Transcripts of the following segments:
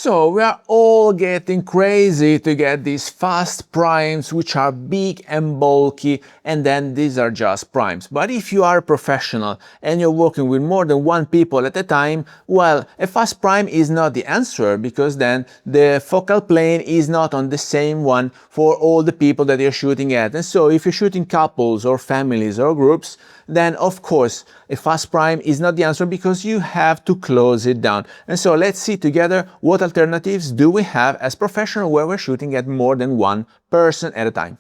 So we are all getting crazy to get these fast primes which are big and bulky, and then these are just primes. But if you are a professional and you're working with more than one people at a time, well, a fast prime is not the answer, because then the focal plane is not on the same one for all the people that you're shooting at. And so if you're shooting couples or families or groups, then of course a fast prime is not the answer, because you have to close it down. And so let's see together what alternatives do we have as professional where we're shooting at more than one person at a time.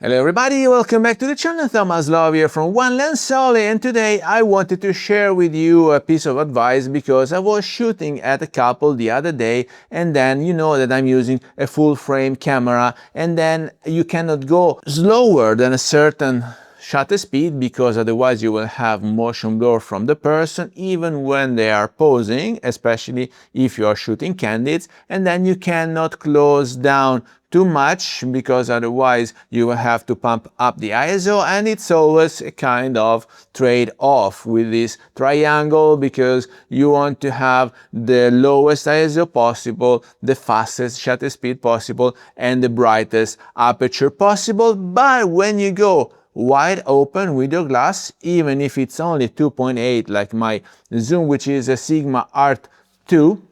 Hello everybody, welcome back to the channel. Thomas Love here from One Lens Only, and today I wanted to share with you a piece of advice, because I was shooting at a couple the other day, and then you know that I'm using a full frame camera, and then you cannot go slower than a certain shutter speed, because otherwise you will have motion blur from the person even when they are posing, especially if you are shooting candids, and then you cannot close down too much, because otherwise you will have to pump up the ISO, and it's always a kind of trade-off with this triangle, because you want to have the lowest ISO possible, the fastest shutter speed possible, and the brightest aperture possible. But when you go wide open with your glass, even if it's only 2.8 like my zoom, which is a Sigma Art 2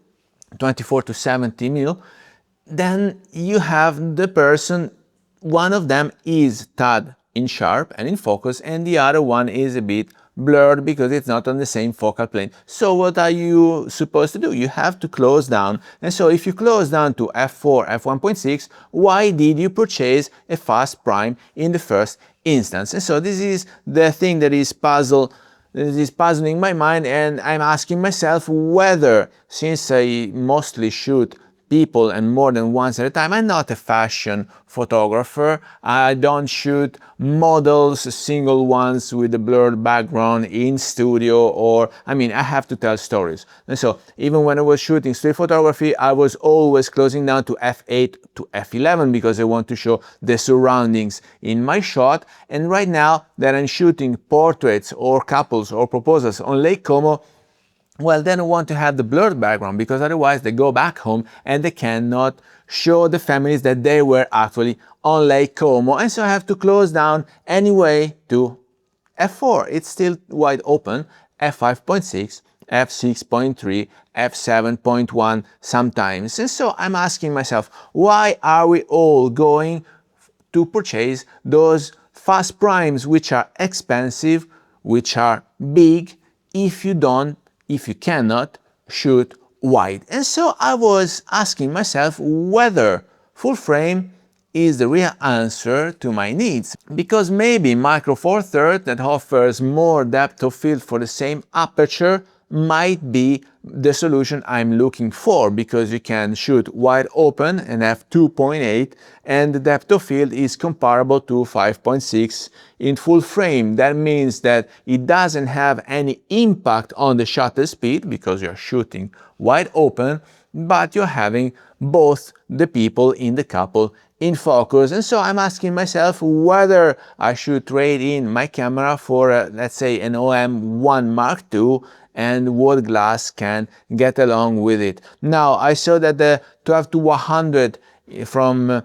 24 to 70 mil, then you have the person, one of them is tad in sharp and in focus, and the other one is a bit blurred because it's not on the same focal plane. So what are you supposed to do? You have to close down. And so if you close down to f4, f1.6, why did you purchase a fast prime in the first instance? And so this is the thing that is puzzling my mind, and I'm asking myself whether, since I mostly shoot people and more than once at a time, I'm not a fashion photographer. I don't shoot models, single ones with a blurred background in studio, or I have to tell stories. And so even when I was shooting street photography, I was always closing down to f8 to f11, because I want to show the surroundings in my shot. And right now that I'm shooting portraits or couples or proposals on Lake Como, well, then I want to have the blurred background, because otherwise they go back home and they cannot show the families that they were actually on Lake Como. And so I have to close down anyway to f4. It's still wide open, f5.6, f6.3, f7.1 sometimes. And so I'm asking myself, why are we all going to purchase those fast primes which are expensive, which are big, if you cannot shoot wide? And so I was asking myself whether full frame is the real answer to my needs, because maybe Micro Four Thirds, that offers more depth of field for the same aperture, might be the solution I'm looking for, because you can shoot wide open and have 2.8, and the depth of field is comparable to 5.6 in full frame. That means that it doesn't have any impact on the shutter speed, because you're shooting wide open, but you're having both the people in the couple in focus. And so I'm asking myself whether I should trade in my camera for let's say an OM1 Mark II, and what glass can get along with it. Now I saw that the 12 to 100 from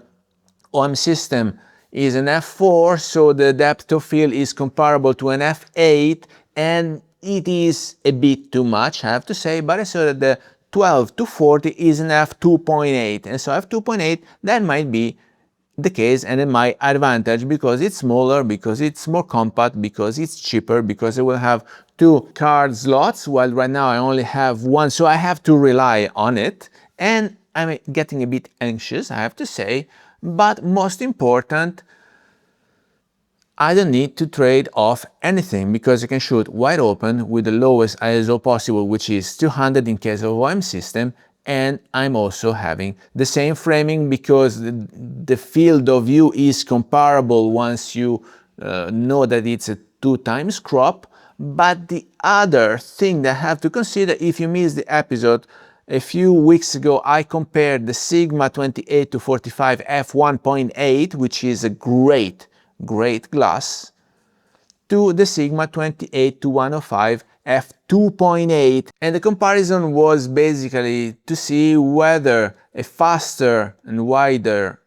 OM system is an f4, so the depth of field is comparable to an f8, and it is a bit too much, I have to say. But I saw that the 12 to 40 is an f2.8, and so f2.8, that might be the case and in my advantage, because it's smaller, because it's more compact, because it's cheaper, because I will have 2 card slots, while right now I only have 1, so I have to rely on it, and I'm getting a bit anxious, I have to say. But most important, I don't need to trade off anything, because I can shoot wide open with the lowest ISO possible, which is 200 in case of OM system, and I'm also having the same framing, because the field of view is comparable once you know that it's a 2x crop. But the other thing that I have to consider, if you missed the episode a few weeks ago, I compared the Sigma 28 to 45 f1.8, which is a great great glass to the Sigma 28 to 105 f2.8, and the comparison was basically to see whether a faster and wider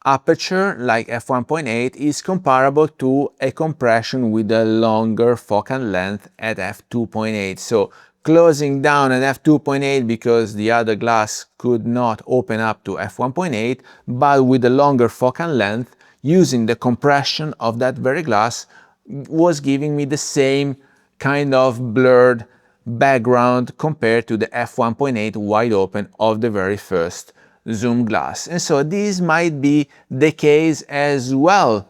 aperture like f1.8 is comparable to a compression with a longer focal length at f2.8. So closing down at f2.8 because the other glass could not open up to f1.8, but with a longer focal length, using the compression of that very glass, was giving me the same kind of blurred background compared to the f1.8 wide open of the very first zoom glass. And so this might be the case as well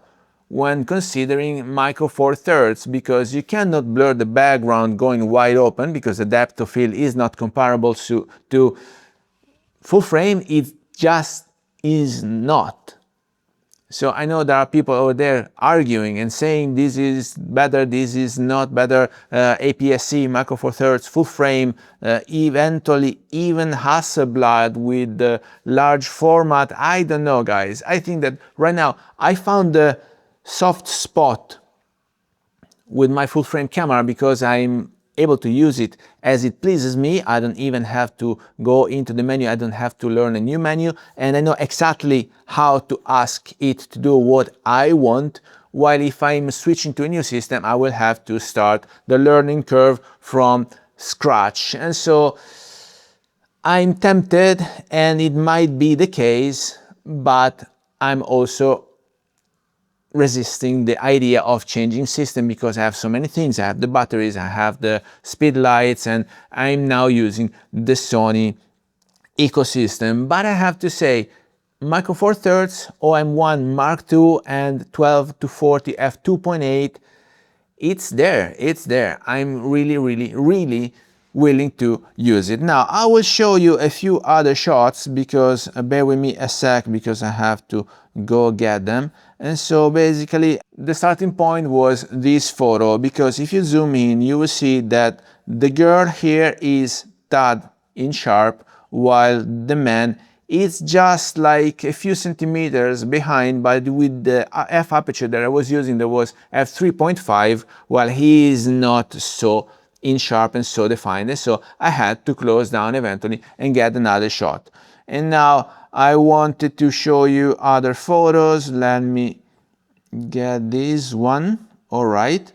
when considering micro four thirds, because you cannot blur the background going wide open because the depth of field is not comparable to full frame. It just is not. So I know there are people over there arguing and saying this is better, this is not better, APS-C, micro four thirds, full frame, eventually even Hasselblad with the large format. I don't know, guys. I think that right now I found the soft spot with my full frame camera because I'm able to use it as it pleases me. I don't even have to go into the menu. I don't have to learn a new menu, and I know exactly how to ask it to do what I want. While if I'm switching to a new system, I will have to start the learning curve from scratch. And so I'm tempted, and it might be the case, but I'm also resisting the idea of changing system because I have so many things. I have the batteries, I have the speed lights, and I'm now using the Sony ecosystem. But I have to say, micro four thirds, OM1 Mark II and 12 to 40 f2.8, it's there. I'm really willing to use it. Now I will show you a few other shots because bear with me a sec because I have to go get them. And so basically the starting point was this photo, because if you zoom in you will see that the girl here is tad in sharp while the man is just like a few centimeters behind, but with the f aperture that I was using there was f3.5, while he is not so in sharp and so defined, and so I had to close down eventually and get another shot. And now I wanted to show you other photos. Let me get this one. All right,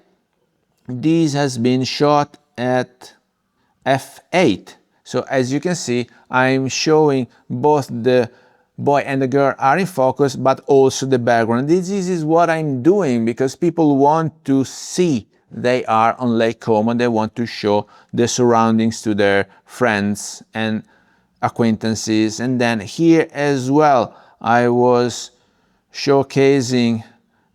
this has been shot at f8. So as you can see, I'm showing both the boy and the girl are in focus, but also the background. This is what I'm doing because people want to see they are on Lake Como. They want to show the surroundings to their friends and acquaintances. And then here as well, I was showcasing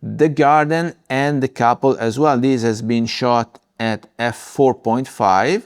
the garden and the couple as well. This has been shot at f4.5.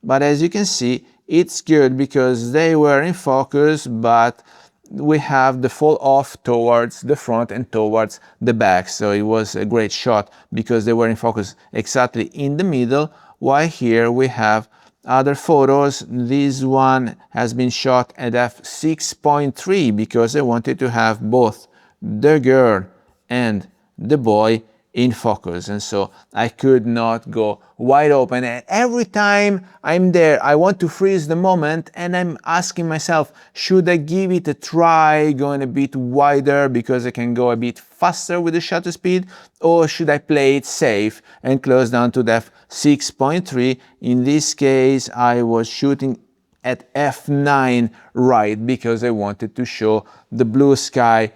But as you can see, it's good because they were in focus, but we have the fall off towards the front and towards the back. So it was a great shot because they were in focus exactly in the middle, while here we have other photos. This one has been shot at f6.3 because I wanted to have both the girl and the boy in focus, and so I could not go wide open. And every time I'm there I want to freeze the moment, and I'm asking myself, should I give it a try going a bit wider because I can go a bit faster with the shutter speed, or should I play it safe and close down to the f6.3? In this case I was shooting at f9 right because I wanted to show the blue sky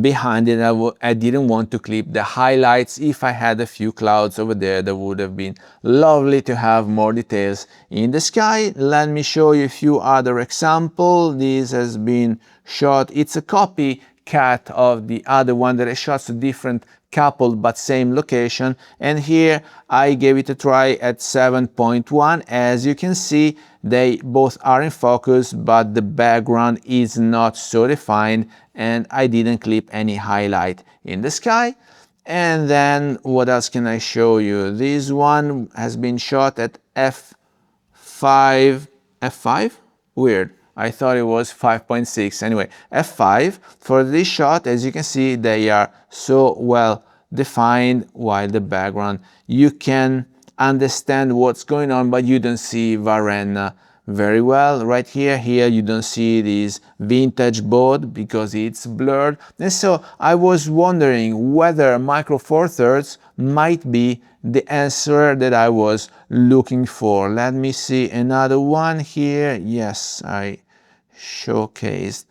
behind it. I didn't want to clip the highlights. If I had a few clouds over there, that would have been lovely to have more details in the sky. Let me show you a few other examples. This has been shot, it's a copycat of the other one that I shot, so different couple but same location, and here I gave it a try at 7.1. As you can see, they both are in focus, but the background is not so defined, and I didn't clip any highlight in the sky. And then what else can I show you? This one has been shot at f5, weird, I thought it was 5.6. Anyway, f5. For this shot, as you can see, they are so well defined, while the background, you can understand what's going on, but you don't see Varenna very well. Right here you don't see this vintage board because it's blurred. And so I was wondering whether Micro Four Thirds might be the answer that I was looking for. Let me see another one here. Yes, I showcased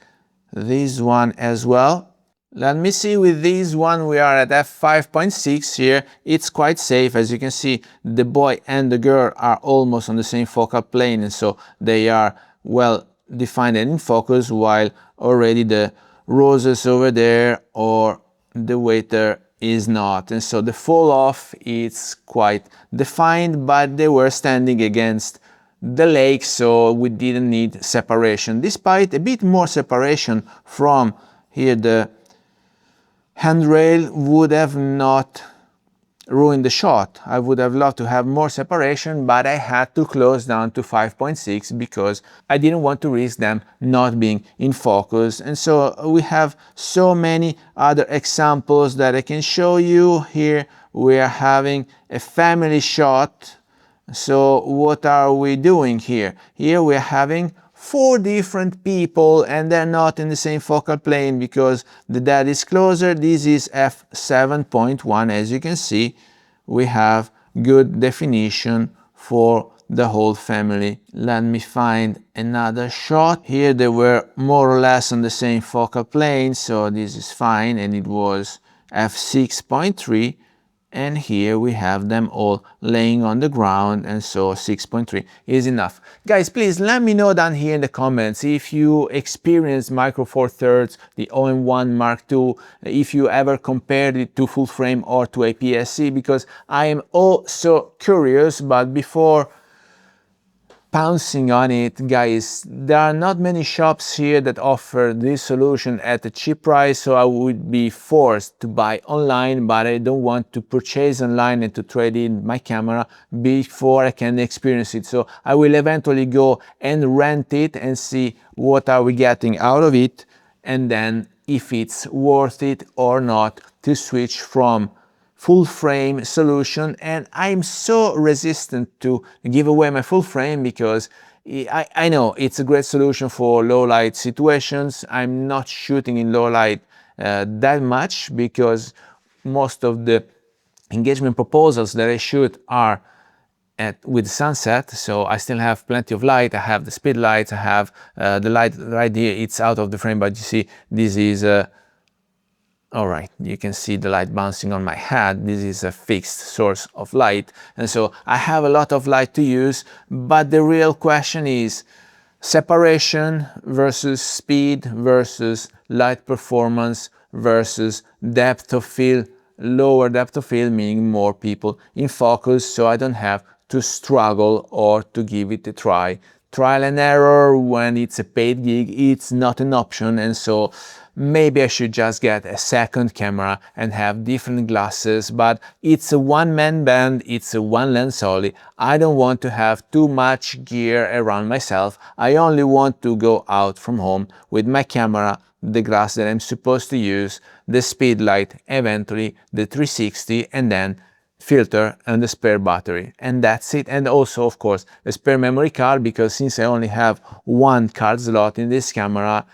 this one as well. Let me see, with this one we are at f5.6 here. It's quite safe. As you can see, the boy and the girl are almost on the same focal plane, and so they are well defined and in focus, while already the roses over there or the waiter is not. And so the fall off is quite defined, but they were standing against the lake, so we didn't need separation, despite a bit more separation from here. The handrail would have not ruined the shot. I would have loved to have more separation, but I had to close down to 5.6 because I didn't want to risk them not being in focus. And so we have so many other examples that I can show you. Here we are having a family shot. So what are we doing here? Here we are having 4 different people, and they're not in the same focal plane because the dad is closer. This is f7.1. As you can see, we have good definition for the whole family. Let me find another shot. Here they were more or less on the same focal plane, so this is fine, and it was f6.3. And here we have them all laying on the ground, and so 6.3 is enough. Guys, please let me know down here in the comments if you experienced Micro Four Thirds, the OM1 Mark II, if you ever compared it to full frame or to APS-C, because I am also curious. But before pouncing on it, guys, there are not many shops here that offer this solution at a cheap price, so I would be forced to buy online, but I don't want to purchase online and to trade in my camera before I can experience it. So I will eventually go and rent it and see what are we getting out of it, and then if it's worth it or not to switch from full frame solution. And I'm so resistant to give away my full frame because I know it's a great solution for low light situations. I'm not shooting in low light that much because most of the engagement proposals that I shoot are with sunset, so I still have plenty of light. I have the speed lights, I have the light right here. It's out of the frame, but you see this is all right, you can see the light bouncing on my head. This is a fixed source of light, and so I have a lot of light to use. But the real question is separation versus speed versus light performance versus depth of field, lower depth of field, meaning more people in focus, so I don't have to struggle or to give it a try. Trial and error when it's a paid gig, it's not an option, and so maybe I should just get a second camera and have different glasses. But it's a one-man band, it's a one lens only. I don't want to have too much gear around myself. I only want to go out from home with my camera, the glass that I'm supposed to use, the speed light, eventually the 360, and then filter and the spare battery, and that's it. And also, of course, a spare memory card, because since I only have one card slot in this camera,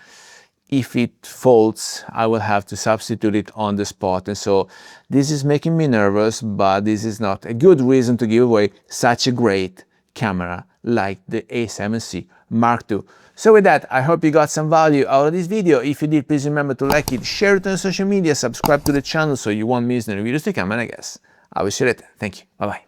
if it faults, I will have to substitute it on the spot. And so this is making me nervous, but this is not a good reason to give away such a great camera like the A7C Mark II. So with that, I hope you got some value out of this video. If you did, please remember to like it, share it on social media, subscribe to the channel so you won't miss the new videos to come, and I guess I will see you later. Thank you. Bye-bye.